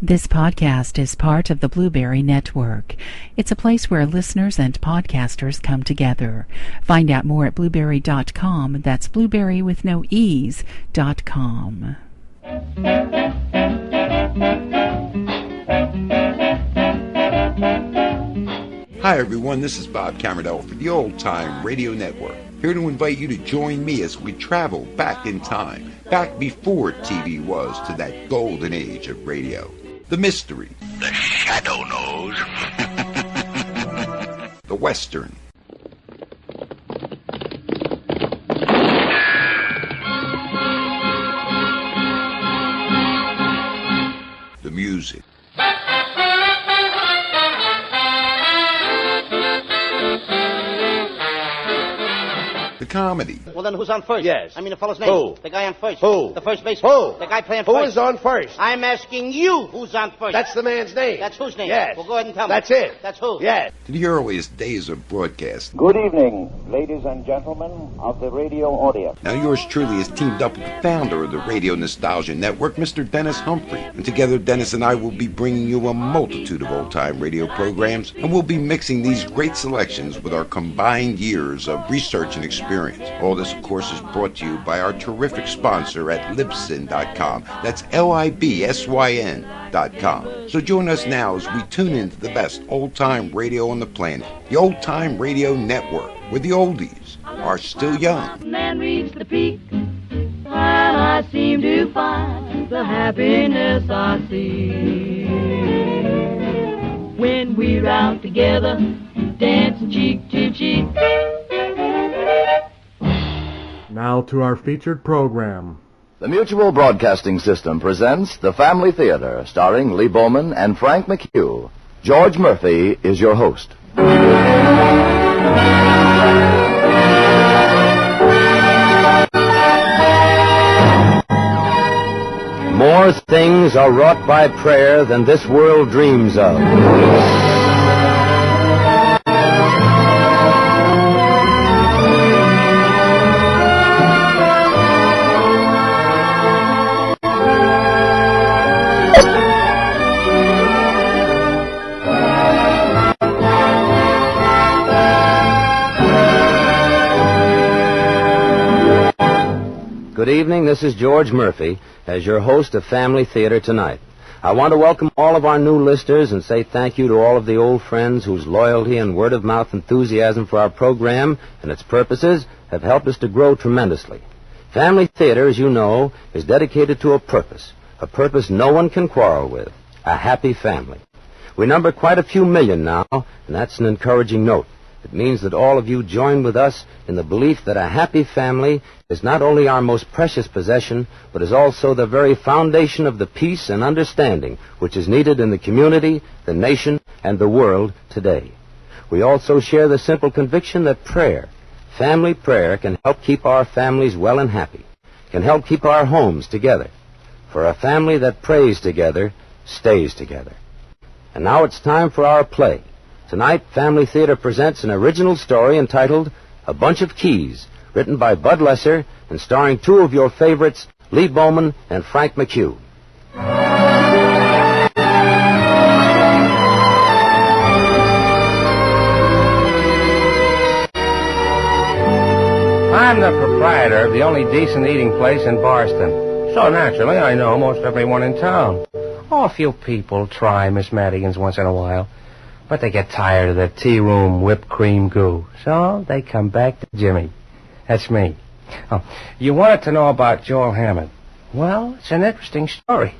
This podcast is part of the Blueberry Network. It's a place where listeners and podcasters come together. Find out more at blueberry.com. That's blueberry with no e's.com. Hi everyone, this is Bob Camerdell for the Old Time Radio Network. Here to invite you to join me as we travel back in time, back before TV was, to that golden age of radio. The mystery. The shadow knows. The Western. The music. The comedy. Well, then who's on first? Yes. I mean the fellow's name. Who? The guy on first. Who? The first baseman. Who? The guy playing first. Who is on first? I'm asking you who's on first. That's the man's name. That's whose name? Yes. Well, go ahead and tell me. That's it. That's who? Yes. To the earliest days of broadcast. Good evening, ladies and gentlemen of the radio audience. Now yours truly is teamed up with the founder of the Radio Nostalgia Network, Mr. Dennis Humphrey. And together, Dennis and I will be bringing you a multitude of old-time radio programs, and we'll be mixing these great selections with our combined years of research and experience. All this, of course, is brought to you by our terrific sponsor at Libsyn.com. That's Libsyn.com. So join us now as we tune into the best old-time radio on the planet, the Old Time Radio Network, where the oldies are still young. And reach the peak, and I seem to find the happiness I see when we're out together, dancing cheek to cheek. Now to our featured program. The Mutual Broadcasting System presents The Family Theater, starring Lee Bowman and Frank McHugh. George Murphy is your host. More things are wrought by prayer than this world dreams of. Good evening, this is George Murphy as your host of Family Theater tonight. I want to welcome all of our new listeners and say thank you to all of the old friends whose loyalty and word-of-mouth enthusiasm for our program and its purposes have helped us to grow tremendously. Family Theater, as you know, is dedicated to a purpose no one can quarrel with, a happy family. We number quite a few million now, and that's an encouraging note. It means that all of you join with us in the belief that a happy family is not only our most precious possession, but is also the very foundation of the peace and understanding which is needed in the community, the nation, and the world today. We also share the simple conviction that prayer, family prayer, can help keep our families well and happy, can help keep our homes together. For a family that prays together stays together. And now it's time for our play. Tonight, Family Theater presents an original story entitled A Bunch of Keys, written by Bud Lesser and starring two of your favorites, Lee Bowman and Frank McHugh. I'm the proprietor of the only decent eating place in Barston. So naturally, I know most everyone in town. A few people try Miss Madigan's once in a while. But they get tired of the tea room whipped cream goo. So they come back to Jimmy. That's me. Oh, you wanted to know about Joel Hammond. Well, it's an interesting story.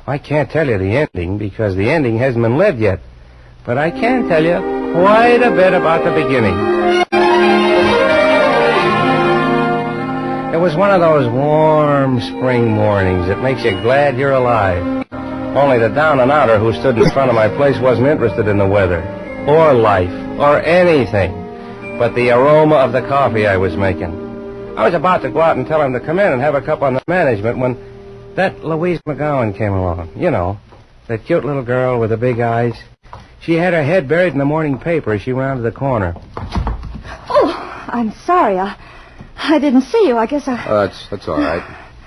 I can't tell you the ending because the ending hasn't been lived yet. But I can tell you quite a bit about the beginning. It was one of those warm spring mornings that makes you glad you're alive. Only the down-and-outer who stood in front of my place wasn't interested in the weather, or life, or anything, but the aroma of the coffee I was making. I was about to go out and tell him to come in and have a cup on the management when that Louise McGowan came along. You know, that cute little girl with the big eyes. She had her head buried in the morning paper as she rounded the corner. Oh, I'm sorry. I didn't see you. I guess I... That's all right.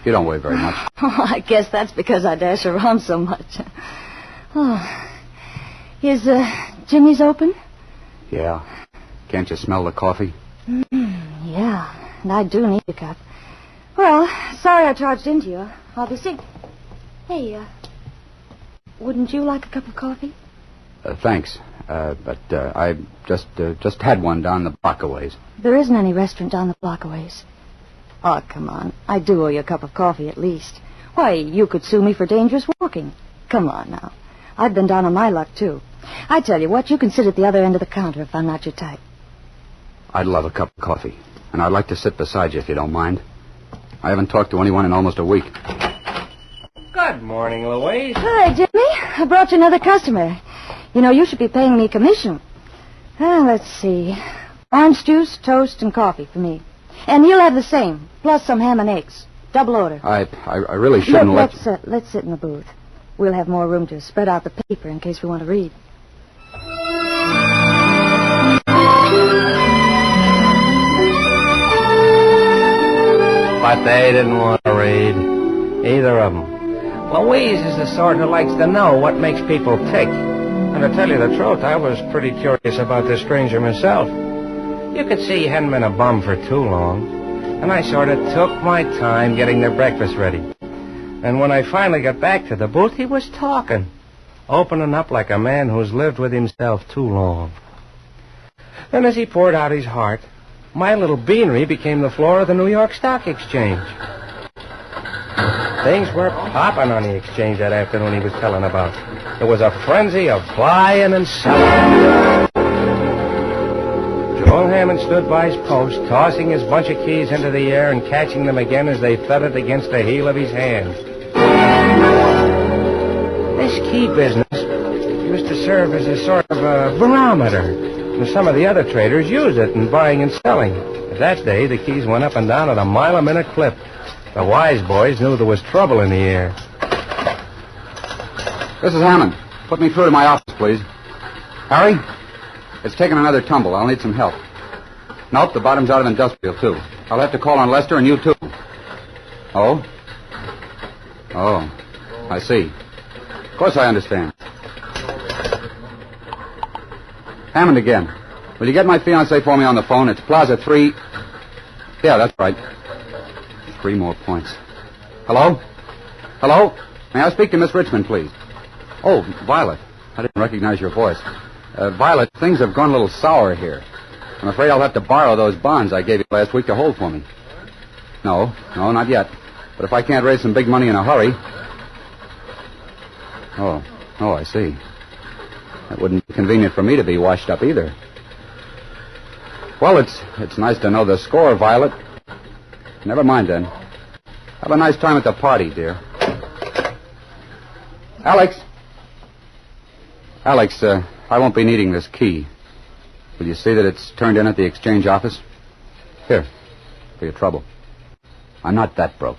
You don't weigh very much. Oh, I guess that's because I dash around so much. Oh. Is, Jimmy's open? Yeah. Can't you smell the coffee? Yeah, and I do need a cup. Well, sorry I charged into you. I'll be sick. Hey, wouldn't you like a cup of coffee? Thanks. But I just had one down the block a ways. There isn't any restaurant down the block a ways. Oh, come on. I do owe you a cup of coffee at least. Why, you could sue me for dangerous walking. Come on now. I've been down on my luck, too. I tell you what, you can sit at the other end of the counter if I'm not your type. I'd love a cup of coffee. And I'd like to sit beside you if you don't mind. I haven't talked to anyone in almost a week. Good morning, Louise. Hi, Jimmy. I brought you another customer. You know, you should be paying me commission. Let's see. Orange juice, toast, and coffee for me. And you'll have the same, plus some ham and eggs. Double order. I really shouldn't Look, let's sit in the booth. We'll have more room to spread out the paper in case we want to read. But they didn't want to read. Either of them. Louise is the sort who likes to know what makes people tick. And to tell you the truth, I was pretty curious about this stranger myself. You could see he hadn't been a bum for too long. And I sort of took my time getting their breakfast ready. And when I finally got back to the booth, he was talking. Opening up like a man who's lived with himself too long. Then as he poured out his heart, my little beanery became the floor of the New York Stock Exchange. Things were popping on the exchange that afternoon he was telling about. It was a frenzy of buying and selling. Joel Hammond stood by his post, tossing his bunch of keys into the air and catching them again as they thudded against the heel of his hand. This key business used to serve as a sort of a barometer, and some of the other traders used it in buying and selling. But that day, the keys went up and down at a mile-a-minute clip. The wise boys knew there was trouble in the air. This is Hammond. Put me through to my office, please. Harry? It's taken another tumble. I'll need some help. Nope, the bottom's out of industrial, too. I'll have to call on Lester and you, too. Oh? Oh, I see. Of course I understand. Hammond again. Will you get my fiancée for me on the phone? It's Plaza 3. Yeah, that's right. 3 more points. Hello? Hello? May I speak to Miss Richmond, please? Oh, Violet. I didn't recognize your voice. Violet, things have gone a little sour here. I'm afraid I'll have to borrow those bonds I gave you last week to hold for me. No, not yet. But if I can't raise some big money in a hurry... Oh, I see. That wouldn't be convenient for me to be washed up either. Well, it's nice to know the score, Violet. Never mind, then. Have a nice time at the party, dear. Alex, I won't be needing this key. Will you see that it's turned in at the exchange office? Here, for your trouble. I'm not that broke.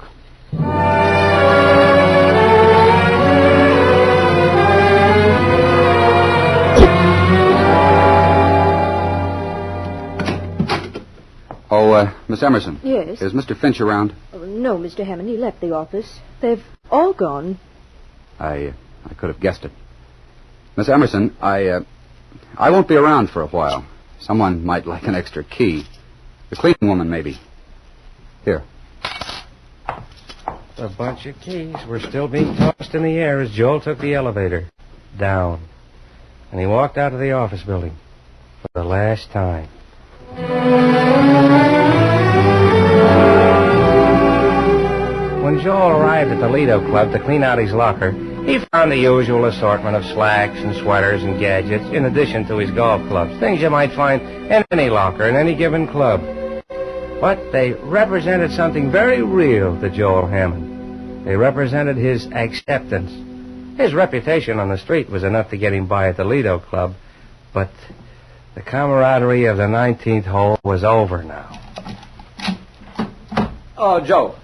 Oh, Miss Emerson. Yes? Is Mr. Finch around? Oh, no, Mr. Hammond. He left the office. They've all gone. I could have guessed it. Miss Emerson, I won't be around for a while. Someone might like an extra key. The cleaning woman, maybe. Here. A bunch of keys were still being tossed in the air as Joel took the elevator down. And he walked out of the office building for the last time. When Joel arrived at the Lido Club to clean out his locker, he found the usual assortment of slacks and sweaters and gadgets, in addition to his golf clubs, things you might find in any locker in any given club. But they represented something very real to Joel Hammond. They represented his acceptance. His reputation on the street was enough to get him by at the Lido Club, but the camaraderie of the 19th hole was over now. Oh, Joel,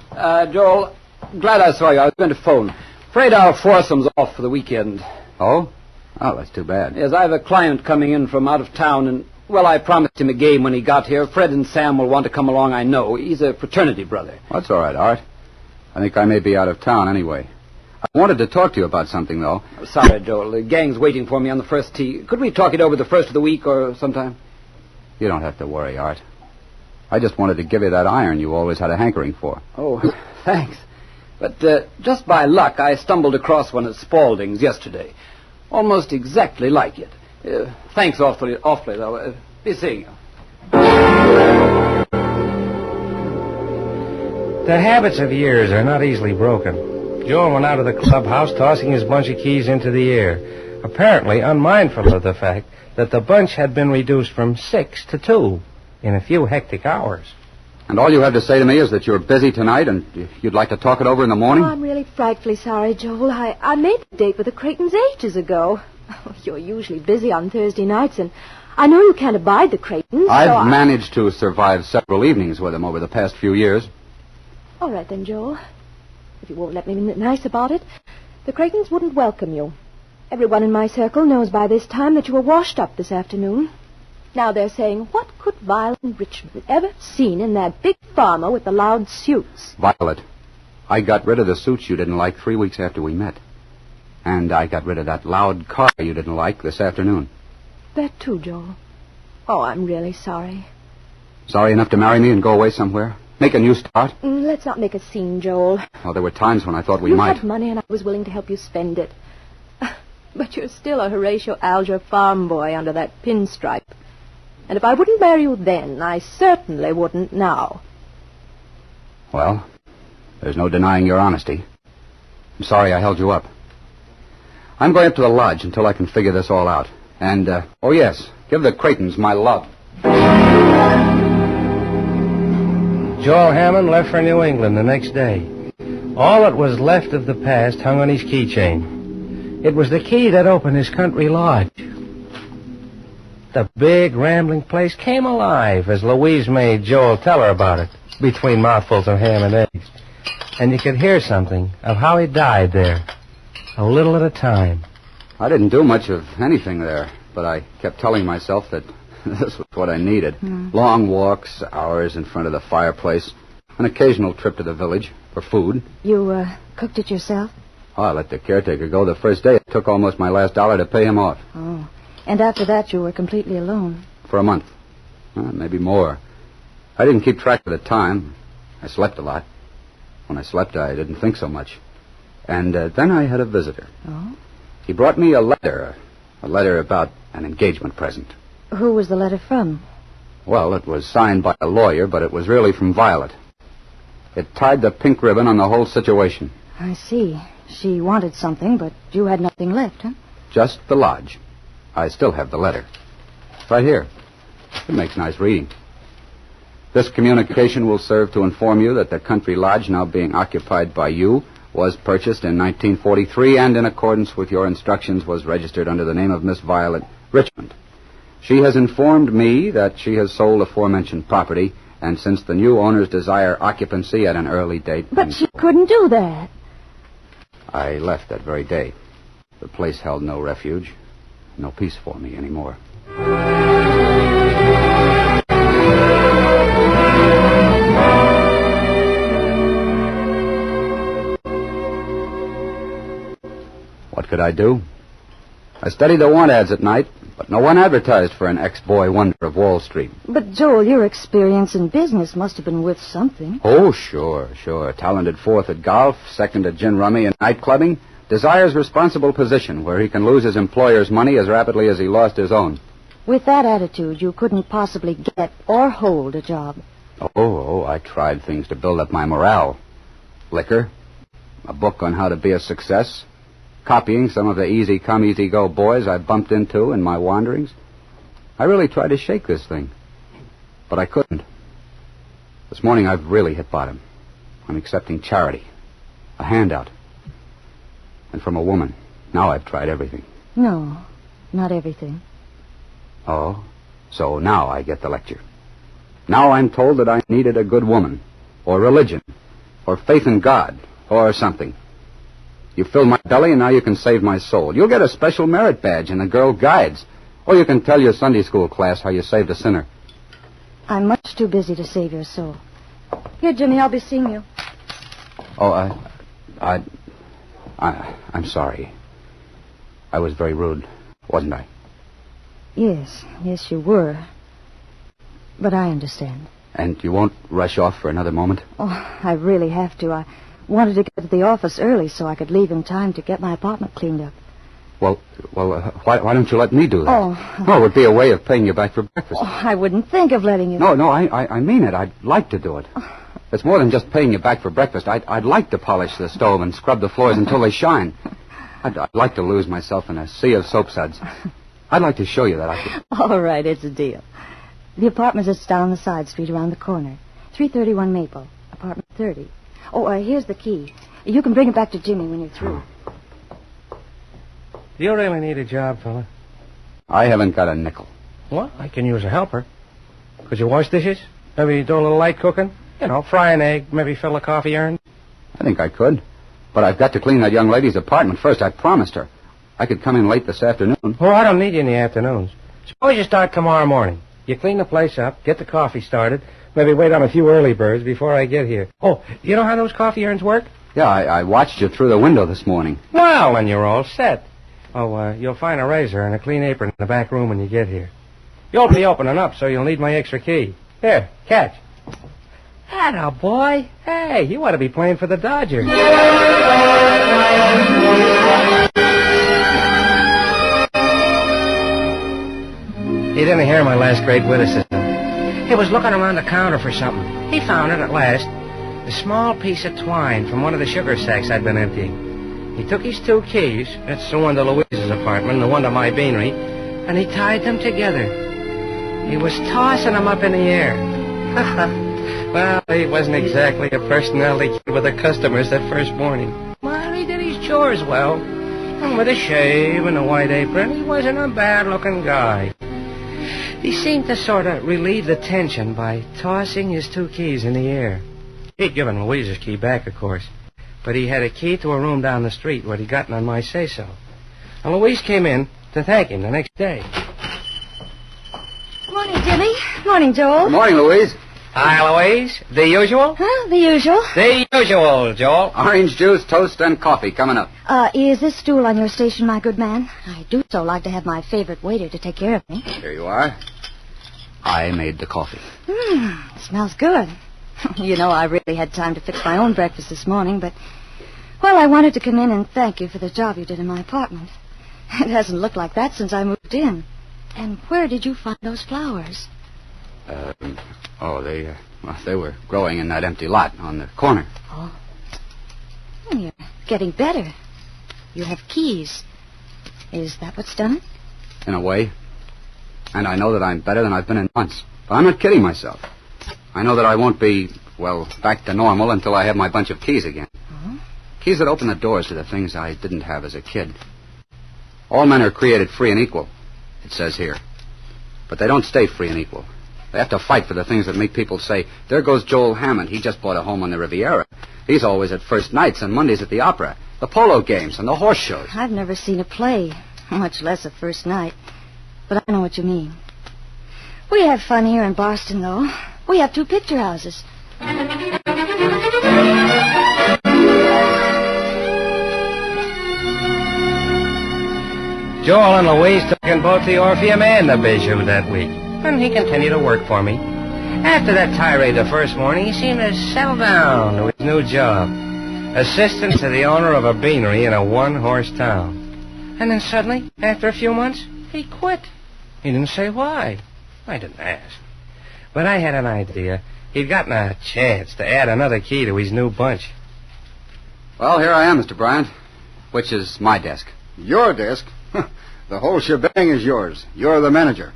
glad I saw you. I was going to phone. Afraid our foursome's off for the weekend. Oh? Oh, that's too bad. Yes, I have a client coming in from out of town, and, well, I promised him a game when he got here. Fred and Sam will want to come along, I know. He's a fraternity brother. Well, that's all right, Art. I think I may be out of town anyway. I wanted to talk to you about something, though. Sorry, Joel. The gang's waiting for me on the first tee. Could we talk it over the first of the week or sometime? You don't have to worry, Art. I just wanted to give you that iron you always had a hankering for. Oh, thanks. But just by luck, I stumbled across one at Spaulding's yesterday. Almost exactly like it. Thanks awfully, though. Be seeing you. The habits of years are not easily broken. Joel went out of the clubhouse, tossing his bunch of keys into the air, apparently unmindful of the fact that the bunch had been reduced from 6 to 2 in a few hectic hours. And all you have to say to me is that you're busy tonight and you'd like to talk it over in the morning? Oh, I'm really frightfully sorry, Joel. I made the date with the Creightons ages ago. Oh, you're usually busy on Thursday nights, and I know you can't abide the Creightons. I've managed to survive several evenings with them over the past few years. All right, then, Joel. If you won't let me be nice about it, the Creightons wouldn't welcome you. Everyone in my circle knows by this time that you were washed up this afternoon. Now they're saying, what could Violet and Richmond ever seen in that big farmer with the loud suits? Violet, I got rid of the suits you didn't like 3 weeks after we met. And I got rid of that loud car you didn't like this afternoon. That too, Joel. Oh, I'm really sorry. Sorry enough to marry me and go away somewhere? Make a new start? Let's not make a scene, Joel. Oh, there were times when I thought we you might. You had money and I was willing to help you spend it. But you're still a Horatio Alger farm boy under that pinstripe. And if I wouldn't marry you then, I certainly wouldn't now. Well, there's no denying your honesty. I'm sorry I held you up. I'm going up to the lodge until I can figure this all out. And, oh yes, give the Creightons my love. Joel Hammond left for New England the next day. All that was left of the past hung on his keychain. It was the key that opened his country lodge. The big, rambling place came alive as Louise made Joel tell her about it, between mouthfuls of ham and eggs. And you could hear something of how he died there, a little at a time. I didn't do much of anything there, but I kept telling myself that this was what I needed. Long walks, hours in front of the fireplace, an occasional trip to the village for food. You, cooked it yourself? Oh, I let the caretaker go the first day. It took almost my last dollar to pay him off. Oh. And after that, you were completely alone? For a month. Maybe more. I didn't keep track of the time. I slept a lot. When I slept, I didn't think so much. And then I had a visitor. Oh? He brought me a letter about an engagement present. Who was the letter from? Well, it was signed by a lawyer, but it was really from Violet. It tied the pink ribbon on the whole situation. I see. She wanted something, but you had nothing left, huh? Just the lodge. I still have the letter. It's right here. It makes nice reading. This communication will serve to inform you that the country lodge now being occupied by you was purchased in 1943 and in accordance with your instructions was registered under the name of Miss Violet Richmond. She has informed me that she has sold aforementioned property, and since the new owners desire occupancy at an early date... But she couldn't do that. I left that very day. The place held no refuge, no peace for me anymore. What could I do? I studied the want ads at night, but no one advertised for an ex-boy wonder of Wall Street. But, Joel, your experience in business must have been worth something. Oh, sure. Talented fourth at golf, second at gin rummy and night clubbing, desires responsible position where he can lose his employer's money as rapidly as he lost his own. With that attitude, you couldn't possibly get or hold a job. Oh, I tried things to build up my morale. Liquor, a book on how to be a success, copying some of the easy-come, easy-go boys I bumped into in my wanderings. I really tried to shake this thing, but I couldn't. This morning I've really hit bottom. I'm accepting charity, a handout, and from a woman. Now I've tried everything. No, not everything. Oh, so now I get the lecture. Now I'm told that I needed a good woman, or religion, or faith in God, or something. You filled my belly, and now you can save my soul. You'll get a special merit badge in the Girl Guides. Or you can tell your Sunday school class how you saved a sinner. I'm much too busy to save your soul. Here, Jimmy, I'll be seeing you. Oh, I'm sorry. I was very rude, wasn't I? Yes, you were. But I understand. And you won't rush off for another moment? Oh, I really have to. I wanted to get to the office early so I could leave in time to get my apartment cleaned up. Well, why don't you let me do that? Oh. Oh, it would be a way of paying you back for breakfast. Oh, I wouldn't think of letting you... No, I mean it. I'd like to do it. It's more than just paying you back for breakfast. I'd like to polish the stove and scrub the floors until they shine. I'd like to lose myself in a sea of soap suds. I'd like to show you that I could... All right, it's a deal. The apartment is down the side street around the corner. 331 Maple, apartment 30. Oh, here's the key. You can bring it back to Jimmy when you're through. Do you really need a job, fella? I haven't got a nickel. Well, I can use a helper. Could you wash dishes? Maybe do a little light cooking? You know, fry an egg, maybe fill a coffee urn? I think I could. But I've got to clean that young lady's apartment first. I promised her. I could come in late this afternoon. Oh, I don't need you in the afternoons. Suppose you start tomorrow morning. You clean the place up, get the coffee started, maybe wait on a few early birds before I get here. Oh, you know how those coffee urns work? Yeah, I watched you through the window this morning. Well, then you're all set. Oh, you'll find a razor and a clean apron in the back room when you get here. You'll be opening up, so you'll need my extra key. Here, catch. Atta boy. Hey, you ought to be playing for the Dodgers. He didn't hear my last great witticism. He was looking around the counter for something. He found it at last. A small piece of twine from one of the sugar sacks I'd been emptying. He took his 2 keys, that's the one to Louise's apartment and the one to my beanery, and he tied them together. He was tossing them up in the air. Well, he wasn't exactly a personality kid with the customers that first morning. Well, he did his chores well. And with a shave and a white apron, he wasn't a bad-looking guy. He seemed to sort of relieve the tension by tossing his 2 keys in the air. He'd given Louise's key back, of course. But he had a key to a room down the street where he'd gotten on my say-so. And Louise came in to thank him the next day. Morning, Jimmy. Morning, Joel. Good morning, Louise. Hi, Louise. The usual? Huh? The usual. The usual, Joel. Orange juice, toast, and coffee coming up. Is this stool on your station, my good man? I do so like to have my favorite waiter to take care of me. Here you are. I made the coffee. Smells good. You know, I really had time to fix my own breakfast this morning, but... Well, I wanted to come in and thank you for the job you did in my apartment. It hasn't looked like that since I moved in. And where did you find those flowers? They were growing in that empty lot on the corner. Oh. You're getting better. You have keys. Is that what's done it? In a way. And I know that I'm better than I've been in months. But I'm not kidding myself. I know that I won't be, back to normal until I have my bunch of keys again. Oh? Keys that open the doors to the things I didn't have as a kid. All men are created free and equal, it says here. But they don't stay free and equal. They have to fight for the things that make people say, there goes Joel Hammond. He just bought a home on the Riviera. He's always at first nights and Mondays at the opera, the polo games, and the horse shows. I've never seen a play, much less a first night. But I know what you mean. We have fun here in Boston, though. We have 2 picture houses. Joel and Louise took in both the Orpheum and the Bijou that week, and he continued to work for me. After that tirade the first morning, he seemed to settle down to his new job. Assistant to the owner of a beanery in a 1-horse town. And then suddenly, after a few months, he quit. He didn't say why. I didn't ask. But I had an idea. He'd gotten a chance to add another key to his new bunch. Well, here I am, Mr. Bryant. Which is my desk. Your desk? The whole shebang is yours. You're the manager.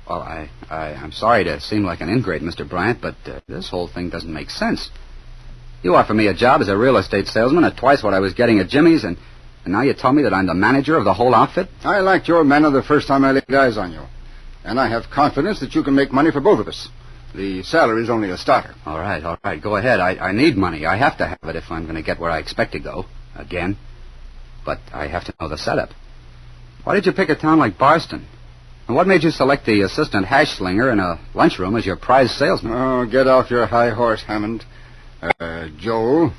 Well, I'm sorry to seem like an ingrate, Mr. Bryant, but this whole thing doesn't make sense. You offer me a job as a real estate salesman at twice what I was getting at Jimmy's, and now you tell me that I'm the manager of the whole outfit? I liked your manner the first time I laid eyes on you. And I have confidence that you can make money for both of us. The salary's only a starter. All right. Go ahead. I need money. I have to have it if I'm going to get where I expect to go. Again. But I have to know the setup. Why did you pick a town like Boston? And what made you select the assistant hash slinger in a lunchroom as your prize salesman? Oh, get off your high horse, Hammond. Joel,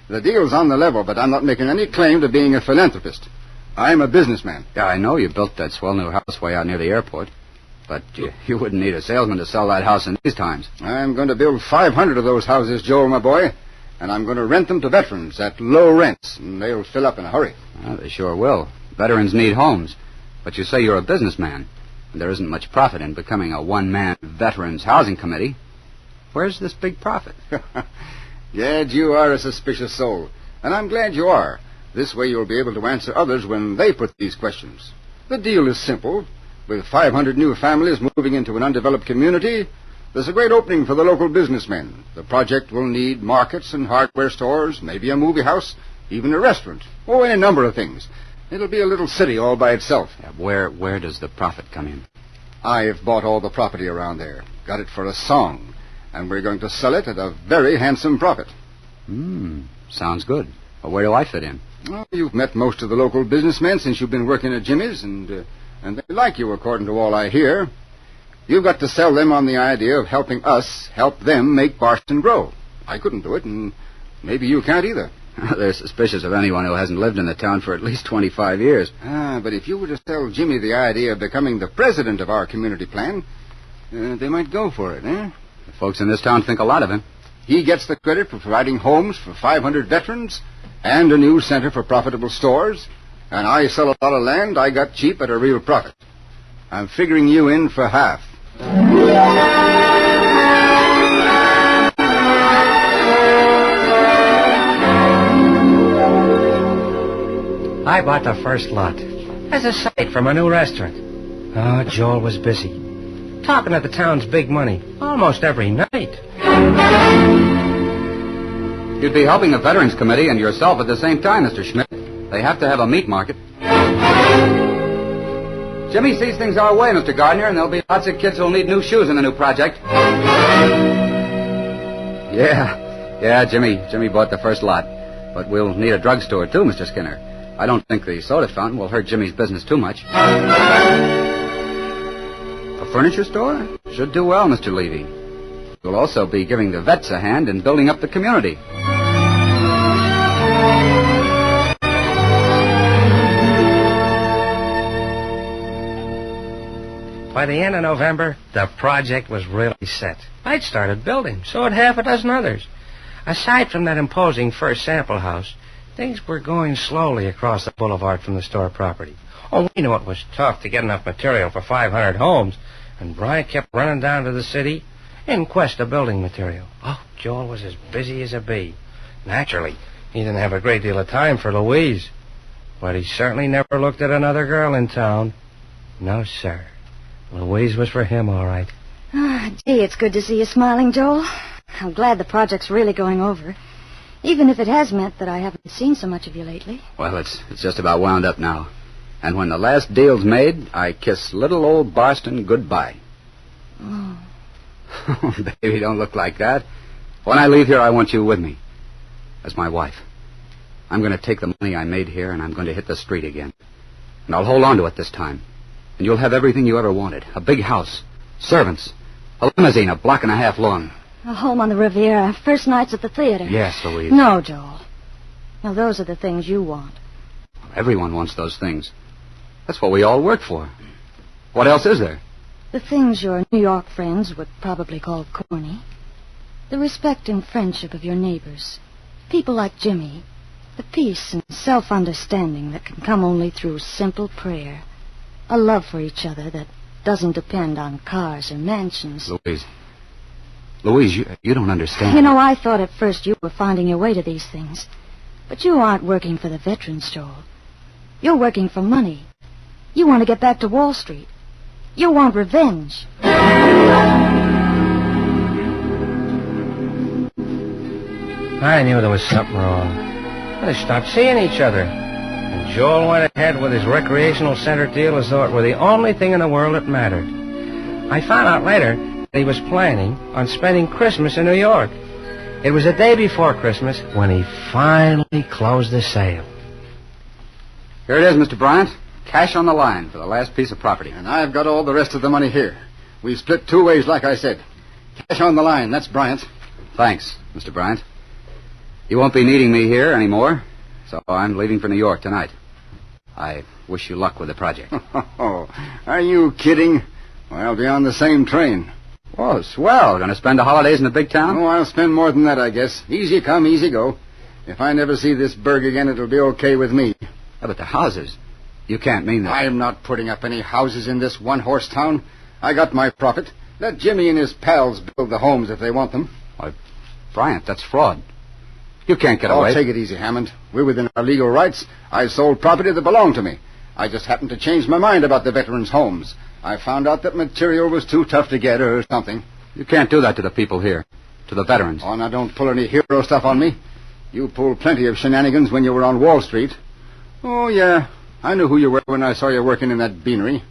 The deal's on the level, but I'm not making any claim to being a philanthropist. I'm a businessman. Yeah, I know you built that swell new house way out near the airport. But you wouldn't need a salesman to sell that house in these times. I'm going to build 500 of those houses, Joel, my boy. And I'm going to rent them to veterans at low rents, and they'll fill up in a hurry. Well, they sure will. Veterans need homes. But you say you're a businessman, and there isn't much profit in becoming a one-man veterans housing committee. Where's this big profit? Gad, you are a suspicious soul, and I'm glad you are. This way you'll be able to answer others when they put these questions. The deal is simple. With 500 new families moving into an undeveloped community, there's a great opening for the local businessmen. The project will need markets and hardware stores, maybe a movie house, even a restaurant. Oh, any number of things. It'll be a little city all by itself. Yeah, where does the profit come in? I've bought all the property around there. Got it for a song. And we're going to sell it at a very handsome profit. Sounds good. Well, where do I fit in? Well, you've met most of the local businessmen since you've been working at Jimmy's, and they like you, according to all I hear. You've got to sell them on the idea of helping us help them make Boston grow. I couldn't do it, and maybe you can't either. They're suspicious of anyone who hasn't lived in the town for at least 25 years. But if you were to tell Jimmy the idea of becoming the president of our community plan, they might go for it, eh? The folks in this town think a lot of him. He gets the credit for providing homes for 500 veterans and a new center for profitable stores, and I sell a lot of land I got cheap at a real profit. I'm figuring you in for half. I bought the first lot as a site for my new restaurant. Oh, Joel was busy, talking at the town's big money almost every night. You'd be helping the Veterans Committee and yourself at the same time, Mr. Schmidt. They have to have a meat market. Jimmy sees things our way, Mr. Gardner, and there'll be lots of kids who'll need new shoes in the new project. Yeah, Jimmy bought the first lot. But we'll need a drugstore, too, Mr. Skinner. I don't think the soda fountain will hurt Jimmy's business too much. A furniture store? Should do well, Mr. Levy. You'll also be giving the vets a hand in building up the community. By the end of November, the project was really set. I'd started building, so had half a dozen others. Aside from that imposing first sample house, things were going slowly across the boulevard from the store property. Oh, we knew it was tough to get enough material for 500 homes, and Bryant kept running down to the city in quest of building material. Oh, Joel was as busy as a bee. Naturally, he didn't have a great deal of time for Louise, but he certainly never looked at another girl in town. No, sir. Louise was for him, all right. Gee, it's good to see you smiling, Joel. I'm glad the project's really going over, even if it has meant that I haven't seen so much of you lately. Well, it's just about wound up now. And when the last deal's made, I kiss little old Boston goodbye. Oh. Baby, don't look like that. When I leave here, I want you with me as my wife. I'm going to take the money I made here, and I'm going to hit the street again. And I'll hold on to it this time. And you'll have everything you ever wanted. A big house, servants, a limousine 1.5 blocks long. A home on the Riviera, first nights at the theater. Yes, Louise. No, Joel. Now, those are the things you want. Everyone wants those things. That's what we all work for. What else is there? The things your New York friends would probably call corny. The respect and friendship of your neighbors. People like Jimmy. The peace and self-understanding that can come only through simple prayer. A love for each other that doesn't depend on cars or mansions. Louise, you don't understand. You know, I thought at first you were finding your way to these things. But you aren't working for the veterans, Joel. You're working for money. You want to get back to Wall Street. You want revenge. I knew there was something wrong. They stopped seeing each other. And Joel went ahead with his recreational center deal as though it were the only thing in the world that mattered. I found out later that he was planning on spending Christmas in New York. It was the day before Christmas when he finally closed the sale. Here it is, Mr. Bryant. Cash on the line for the last piece of property. And I've got all the rest of the money here. We split 2 ways, like I said. Cash on the line, that's Bryant's. Thanks, Mr. Bryant. You won't be needing me here anymore, so I'm leaving for New York tonight. I wish you luck with the project. Oh, are you kidding? Well, I'll be on the same train. Oh, swell. Going to spend the holidays in the big town? Oh, I'll spend more than that, I guess. Easy come, easy go. If I never see this burg again, it'll be okay with me. Yeah, but the houses. You can't mean that. I'm not putting up any houses in this one-horse town. I got my profit. Let Jimmy and his pals build the homes if they want them. Why, Bryant, that's fraud. You can't get away. Oh, take it easy, Hammond. We're within our legal rights. I sold property that belonged to me. I just happened to change my mind about the veterans' homes. I found out that material was too tough to get or something. You can't do that to the people here, to the veterans. Oh, now don't pull any hero stuff on me. You pulled plenty of shenanigans when you were on Wall Street. Oh, yeah. I knew who you were when I saw you working in that beanery.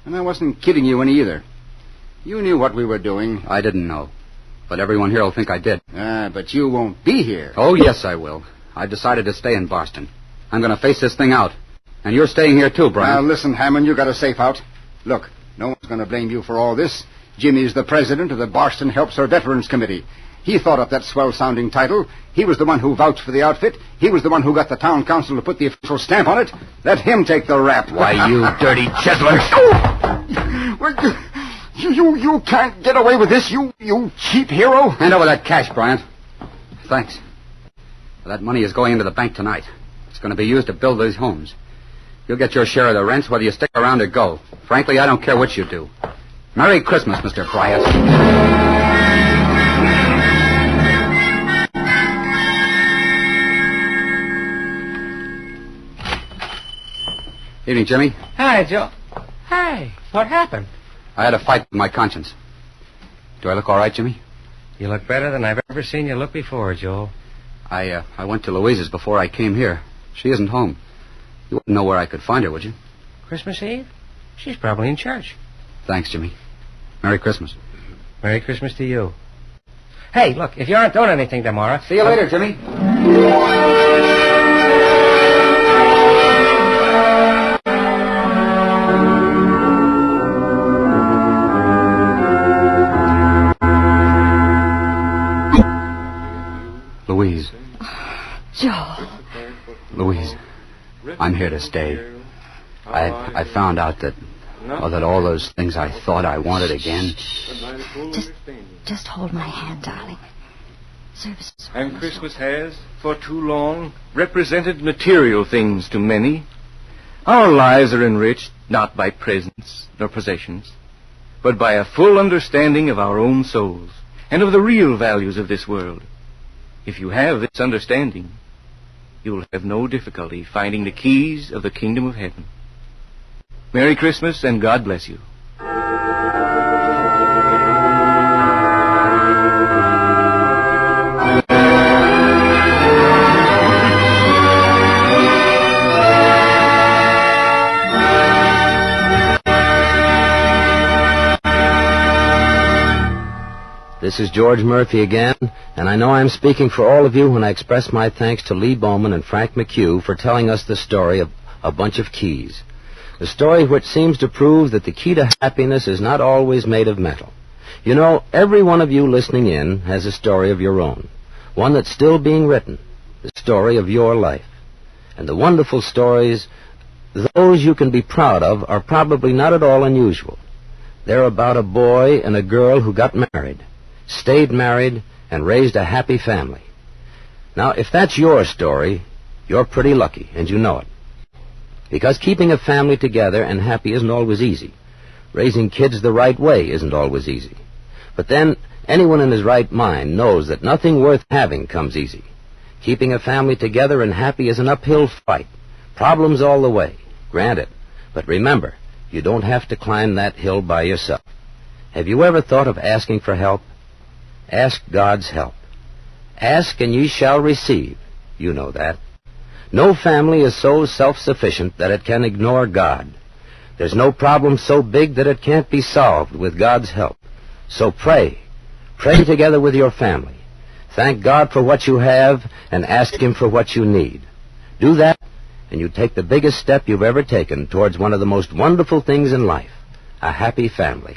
And I wasn't kidding you any either. You knew what we were doing. I didn't know. But everyone here will think I did. But you won't be here. Oh, yes, I will. I decided to stay in Boston. I'm going to face this thing out. And you're staying here too, Brian. Now, listen, Hammond, you got a safe out. Look, no one's going to blame you for all this. Jimmy's the president of the Boston Helps Our Veterans Committee. He thought up that swell-sounding title. He was the one who vouched for the outfit. He was the one who got the town council to put the official stamp on it. Let him take the rap. Why, you dirty chiseler. You can't get away with this, you cheap hero. Hand over that cash, Bryant. Thanks. That money is going into the bank tonight. It's going to be used to build these homes. You'll get your share of the rents whether you stick around or go. Frankly, I don't care what you do. Merry Christmas, Mr. Bryant. Evening, Jimmy. Hi, Joe. Hi. What happened? I had a fight with my conscience. Do I look all right, Jimmy? You look better than I've ever seen you look before, Joel. I went to Louise's before I came here. She isn't home. You wouldn't know where I could find her, would you? Christmas Eve? She's probably in church. Thanks, Jimmy. Merry Christmas. Merry Christmas to you. Hey, look, if you aren't doing anything tomorrow... See you later, Jimmy. Louise. Joel. Louise, I'm here to stay. I found out that all those things I thought I wanted again. Just hold my hand, darling. Service. And Christmas has, for too long, represented material things to many. Our lives are enriched not by presents nor possessions, but by a full understanding of our own souls and of the real values of this world. If you have this understanding, you'll have no difficulty finding the keys of the kingdom of heaven. Merry Christmas, and God bless you. This is George Murphy again, and I know I'm speaking for all of you when I express my thanks to Lee Bowman and Frank McHugh for telling us the story of A Bunch of Keys. A story which seems to prove that the key to happiness is not always made of metal. You know, every one of you listening in has a story of your own, one that's still being written, the story of your life. And the wonderful stories, those you can be proud of, are probably not at all unusual. They're about a boy and a girl who got married, stayed married, and raised a happy family. Now, if that's your story, you're pretty lucky, and you know it. Because keeping a family together and happy isn't always easy. Raising kids the right way isn't always easy. But then, anyone in his right mind knows that nothing worth having comes easy. Keeping a family together and happy is an uphill fight. Problems all the way, granted. But remember, you don't have to climb that hill by yourself. Have you ever thought of asking for help? Ask God's help. Ask and ye shall receive. You know that. No family is so self-sufficient that it can ignore God. There's no problem so big that it can't be solved with God's help. So pray. Pray together with your family. Thank God for what you have and ask Him for what you need. Do that, and you take the biggest step you've ever taken towards one of the most wonderful things in life, a happy family.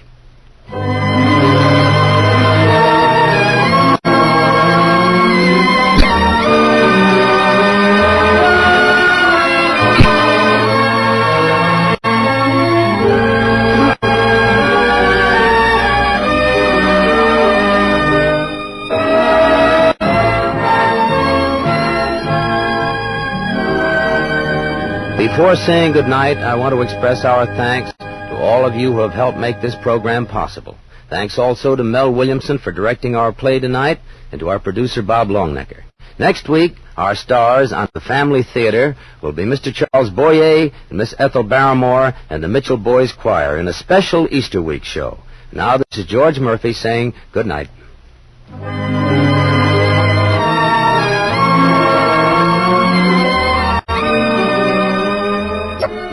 Before saying goodnight, I want to express our thanks to all of you who have helped make this program possible. Thanks also to Mel Williamson for directing our play tonight, and to our producer, Bob Longnecker. Next week, our stars on the Family Theater will be Mr. Charles Boyer and Miss Ethel Barrymore and the Mitchell Boys Choir in a special Easter week show. Now, this is George Murphy saying good night.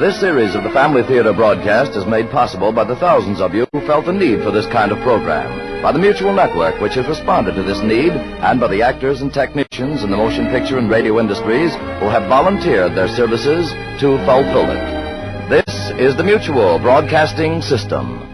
This series of the Family Theater broadcast is made possible by the thousands of you who felt the need for this kind of program, by the Mutual Network, which has responded to this need, and by the actors and technicians in the motion picture and radio industries who have volunteered their services to fulfill it. This is the Mutual Broadcasting System.